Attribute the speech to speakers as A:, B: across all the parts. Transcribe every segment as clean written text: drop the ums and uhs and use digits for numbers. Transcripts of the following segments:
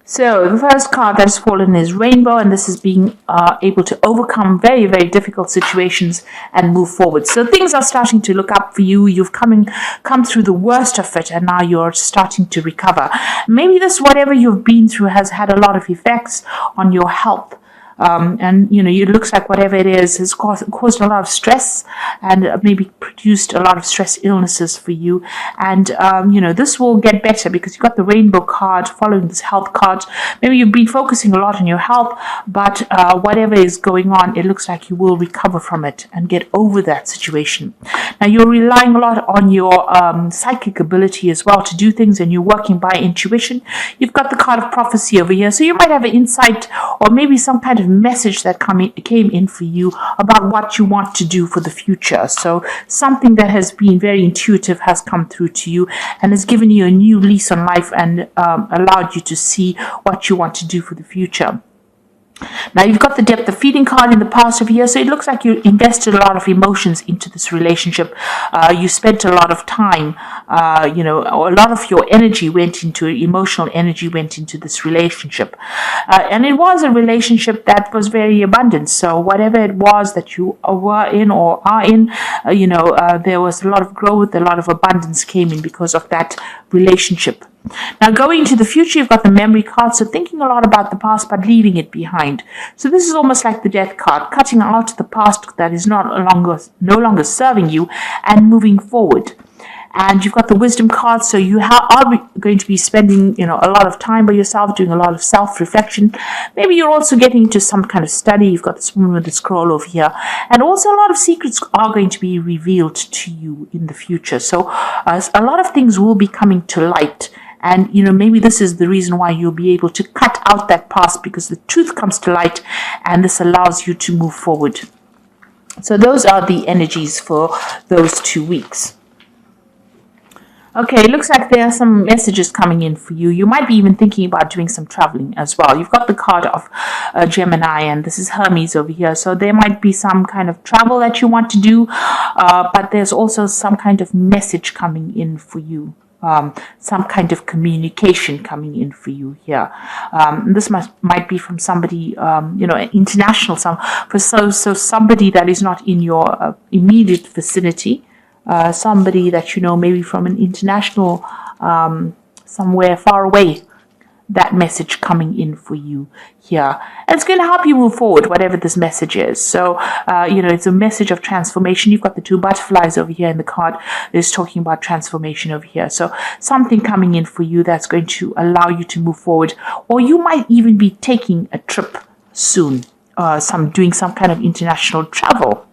A: So the first card that has fallen is Rainbow, and this is being able to overcome very, very difficult situations and move forward. So things are starting to look up for you. You've come through the worst of it, and now you're starting to recover. Maybe this, whatever you've been through, has had a lot of effects on your health. And it looks like whatever it is has caused a lot of stress and maybe produced a lot of stress illnesses for you. And this will get better because you've got the rainbow card following this health card. Maybe you've been focusing a lot on your health, but whatever is going on, it looks like you will recover from it and get over that situation. Now you're relying a lot on your psychic ability as well to do things, and you're working by intuition. You've got the card of prophecy over here, so you might have an insight or maybe some kind of message that came in for you about what you want to do for the future. So something that has been very intuitive has come through to you and has given you a new lease on life and allowed you to see what you want to do for the future. Now you've got the depth of feeling card in the past of year, so it looks like you invested a lot of emotions into this relationship. You spent a lot of time, or a lot of your energy went into emotional energy went into this relationship, and it was a relationship that was very abundant. So whatever it was that you were in or are in, there was a lot of growth, a lot of abundance came in because of that relationship. Now going into the future, you've got the memory card, so thinking a lot about the past but leaving it behind. So this is almost like the death card, cutting out the past that is no longer serving you and moving forward. And you've got the wisdom card, so you are going to be spending a lot of time by yourself, doing a lot of self-reflection. Maybe you're also getting into some kind of study. You've got this woman with the scroll over here, and also a lot of secrets are going to be revealed to you in the future. So a lot of things will be coming to light. And, maybe this is the reason why you'll be able to cut out that past, because the truth comes to light and this allows you to move forward. So those are the energies for those 2 weeks. Okay, it looks like there are some messages coming in for you. You might be even thinking about doing some traveling as well. You've got the card of Gemini, and this is Hermes over here. So there might be some kind of travel that you want to do, but there's also some kind of message coming in for you. Some kind of communication coming in for you here. This might be from somebody, international. So somebody that is not in your immediate vicinity. Somebody that maybe from an international, somewhere far away. That message coming in for you here. And it's going to help you move forward, whatever this message is. So, it's a message of transformation. You've got the 2 butterflies over here in the card. It's talking about transformation over here. So something coming in for you that's going to allow you to move forward. Or you might even be taking a trip soon. Doing some kind of international travel.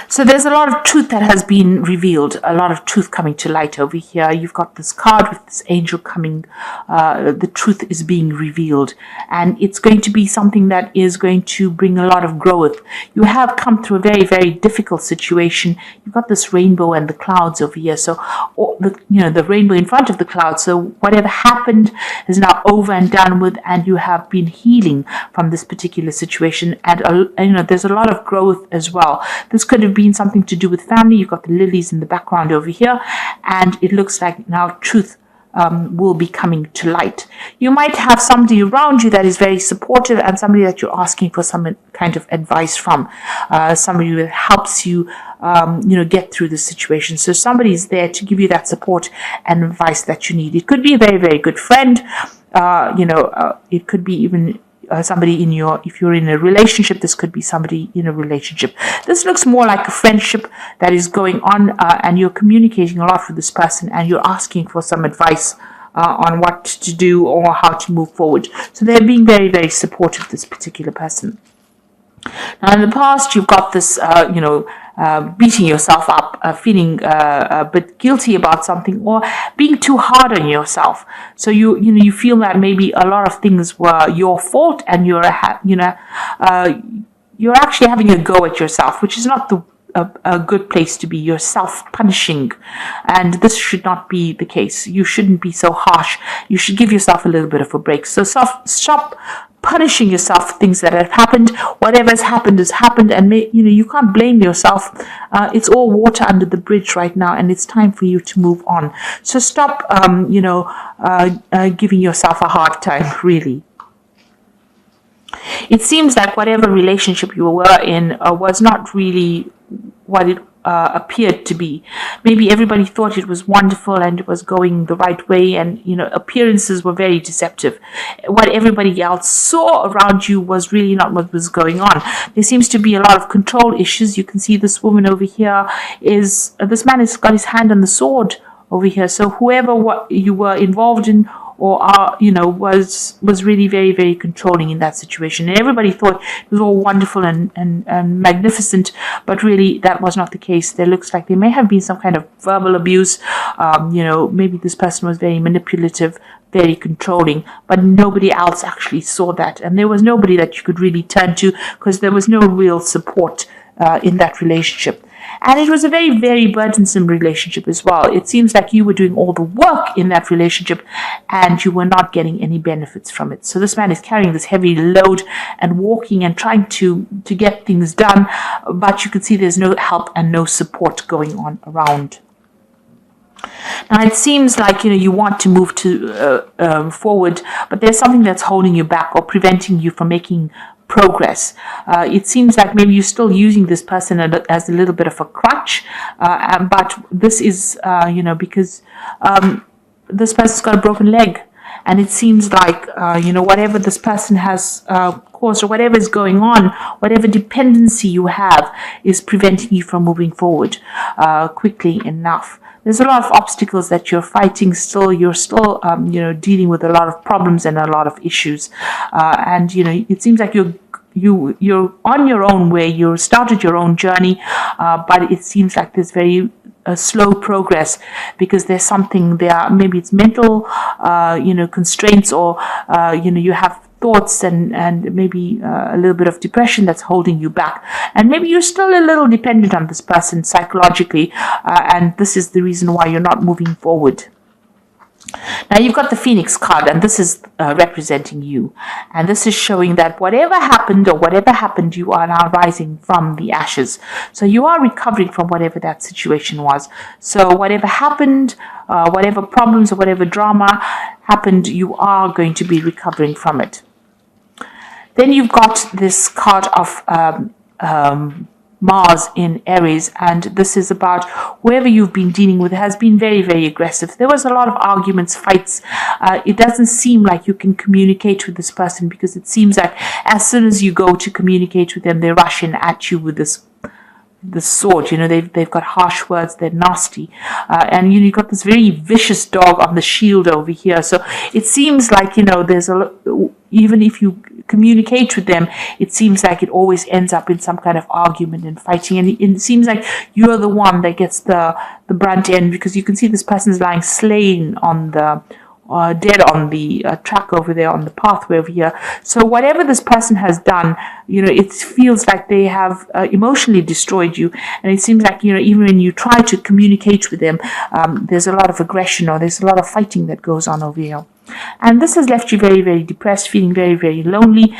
A: So there's a lot of truth that has been revealed, a lot of truth coming to light over here. You've got this card with this angel coming, the truth is being revealed, and it's going to be something that is going to bring a lot of growth. You have come through a very, very difficult situation. You've got this rainbow and the clouds over here, so the rainbow in front of the clouds. So whatever happened is now over and done with, and you have been healing from this particular situation, and there's a lot of growth as well. This could have been something to do with family. You've got the lilies in the background over here, and it looks like now truth will be coming to light. You might have somebody around you that is very supportive, and somebody that you're asking for some kind of advice from, somebody that helps you get through the situation. So somebody is there to give you that support and advice that you need. It could be a very, very good friend. It could be even somebody if you're in a relationship, this could be somebody in a relationship. This looks more like a friendship that is going on, and you're communicating a lot with this person, and you're asking for some advice on what to do or how to move forward. So they're being very, very supportive, this particular person. Now in the past, you've got this, beating yourself up, feeling a bit guilty about something, or being too hard on yourself. So you feel that maybe a lot of things were your fault, and you're actually having a go at yourself, which is not a good place to be. You're self-punishing, and this should not be the case. You shouldn't be so harsh. You should give yourself a little bit of a break. So stop punishing yourself for things that have happened. Whatever has happened, and you can't blame yourself. It's all water under the bridge right now, and it's time for you to move on. So stop, giving yourself a hard time, really. It seems like whatever relationship you were in was not really what it appeared to be. Maybe everybody thought it was wonderful and it was going the right way, and appearances were very deceptive. What everybody else saw around you was really not what was going on. There seems to be a lot of control issues. You can see this woman over here this man has got his hand on the sword over here. So whoever you were involved in or was really very, very controlling in that situation. And everybody thought it was all wonderful and magnificent, but really that was not the case. There looks like there may have been some kind of verbal abuse. Maybe this person was very manipulative, very controlling, but nobody else actually saw that. And there was nobody that you could really turn to because there was no real support in that relationship. And it was a very, very burdensome relationship as well. It seems like you were doing all the work in that relationship and you were not getting any benefits from it. So this man is carrying this heavy load and walking and trying to get things done, but you can see there's no help and no support going on around. Now it seems like you want to move forward, but there's something that's holding you back or preventing you from making progress. It seems like maybe you're still using this person as a little bit of a crutch, but this is because this person's got a broken leg, and it seems like whatever this person has caused or whatever is going on, whatever dependency you have is preventing you from moving forward quickly enough. There's a lot of obstacles that you're fighting still. You're still, dealing with a lot of problems and a lot of issues. And it seems like you're on your own way. You started your own journey, but it seems like there's very slow progress because there's something there. Maybe it's mental, constraints, or you have thoughts and maybe a little bit of depression that's holding you back. And maybe you're still a little dependent on this person psychologically, and this is the reason why you're not moving forward. Now you've got the Phoenix card, and this is representing you. And this is showing that whatever happened, you are now rising from the ashes. So you are recovering from whatever that situation was. So whatever happened, whatever problems or whatever drama happened, you are going to be recovering from it. Then you've got this card of Mars in Aries, and this is about whoever you've been dealing with has been very, very aggressive. There was a lot of arguments, fights. It doesn't seem like you can communicate with this person because it seems like as soon as you go to communicate with them, they rush in at you with this sword. They've got harsh words, they're nasty, and you've got this very vicious dog on the shield over here. So it seems like there's even if you communicate with them, it seems like it always ends up in some kind of argument and fighting, and it seems like you're the one that gets the brunt end, because you can see this person's lying slain on the dead on the track over there, on the pathway over here. So whatever this person has done, it feels like they have emotionally destroyed you. And it seems like, even when you try to communicate with them, there's a lot of aggression or there's a lot of fighting that goes on over here. And this has left you very, very depressed, feeling very, very lonely,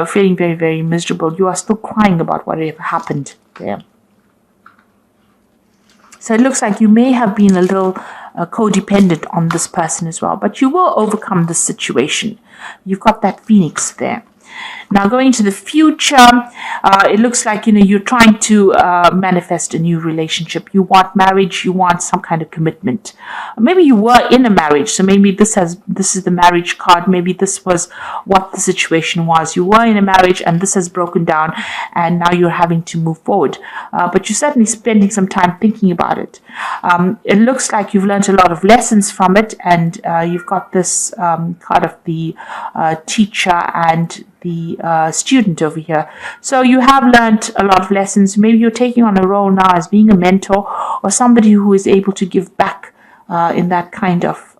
A: feeling very, very miserable. You are still crying about whatever happened there. So it looks like you may have been a little codependent on this person as well, but you will overcome this situation. You've got that Phoenix there. Now going into the future, it looks like you're trying to manifest a new relationship. You want marriage. You want some kind of commitment. Maybe you were in a marriage, so maybe this is the marriage card. Maybe this was what the situation was. You were in a marriage and this has broken down, and now you're having to move forward. But you're certainly spending some time thinking about it. It looks like you've learned a lot of lessons from it, and you've got this card of the teacher and the student over here. So you have learned a lot of lessons. Maybe you're taking on a role now as being a mentor or somebody who is able to give back in that kind of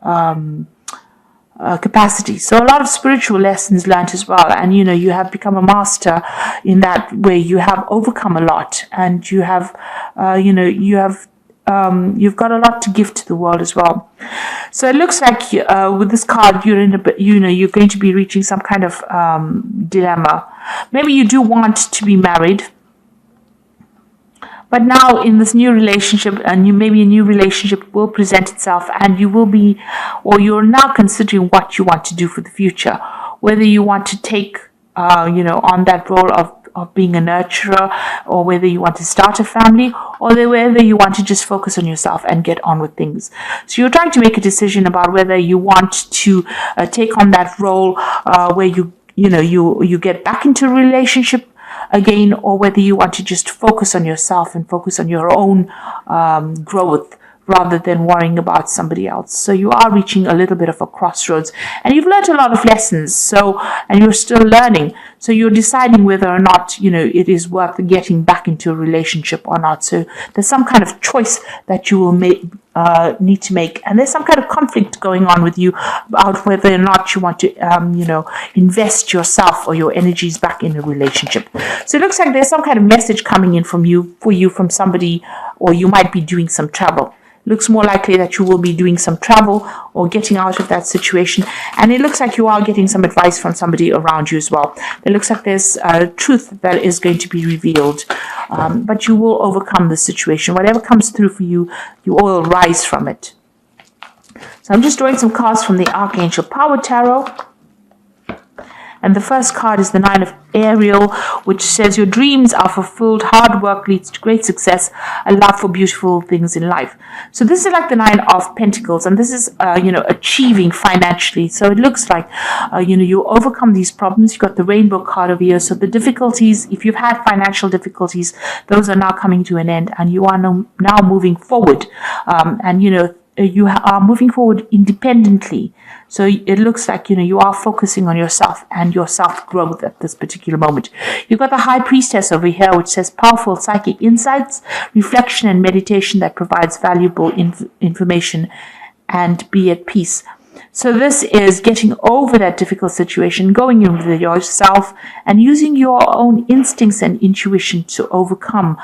A: capacity. So a lot of spiritual lessons learned as well. And you have become a master in that way. You have overcome a lot, and you have you've got a lot to give to the world as well. So it looks like with this card, you're in you're going to be reaching some kind of dilemma. Maybe you do want to be married, but now in this new relationship, maybe a new relationship will present itself, and you will be, or you're now considering what you want to do for the future, whether you want to take, on that role of being a nurturer, or whether you want to start a family, or whether you want to just focus on yourself and get on with things. So you're trying to make a decision about whether you want to take on that role where you get back into a relationship again, or whether you want to just focus on yourself and focus on your own growth rather than worrying about somebody else. So you are reaching a little bit of a crossroads, and you've learned a lot of lessons, and you're still learning. So you're deciding whether or not, it is worth getting back into a relationship or not. So there's some kind of choice that you will need to make, and there's some kind of conflict going on with you about whether or not you want to, invest yourself or your energies back in a relationship. So it looks like there's some kind of message coming in for you from somebody, or you might be doing some travel. Looks more likely that you will be doing some travel or getting out of that situation. And it looks like you are getting some advice from somebody around you as well. It looks like there's truth that is going to be revealed. But you will overcome the situation. Whatever comes through for you, you will rise from it. So I'm just drawing some cards from the Archangel Power Tarot. And the first card is the Nine of Ariel, which says your dreams are fulfilled, hard work leads to great success, a love for beautiful things in life. So this is like the Nine of Pentacles, and this is, achieving financially. So it looks like, you overcome these problems. You've got the Rainbow card over here. So the difficulties, if you've had financial difficulties, those are now coming to an end, and you are now moving forward. You are moving forward independently. So it looks like, you are focusing on yourself and your self-growth at this particular moment. You've got the High Priestess over here, which says powerful psychic insights, reflection and meditation that provides valuable information, and be at peace. So this is getting over that difficult situation, going in with yourself and using your own instincts and intuition to overcome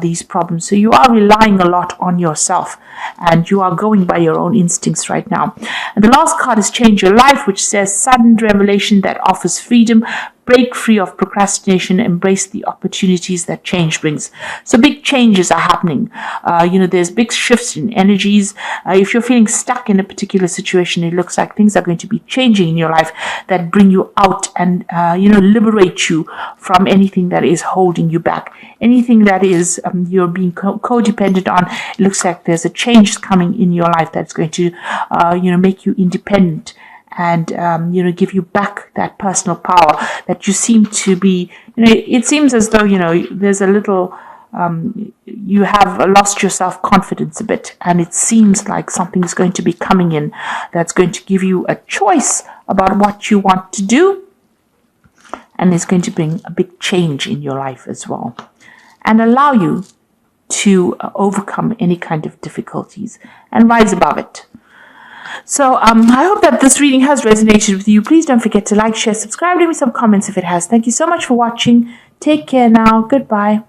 A: these problems. So you are relying a lot on yourself, and you are going by your own instincts right now. And the last card is Change Your Life, which says sudden revelation that offers freedom. Break free of procrastination, embrace the opportunities that change brings. So big changes are happening. There's big shifts in energies. If you're feeling stuck in a particular situation, it looks like things are going to be changing in your life that bring you out and, liberate you from anything that is holding you back. Anything that is you're being codependent on, it looks like there's a change coming in your life that's going to, make you independent. And, give you back that personal power that you seem to be, it seems as though, there's a little, you have lost your self-confidence a bit. And it seems like something is going to be coming in that's going to give you a choice about what you want to do. And it's going to bring a big change in your life as well. And allow you to overcome any kind of difficulties and rise above it. So I hope that this reading has resonated with you. Please don't forget to like, share, subscribe, leave me some comments if it has. Thank you so much for watching. Take care now. Goodbye.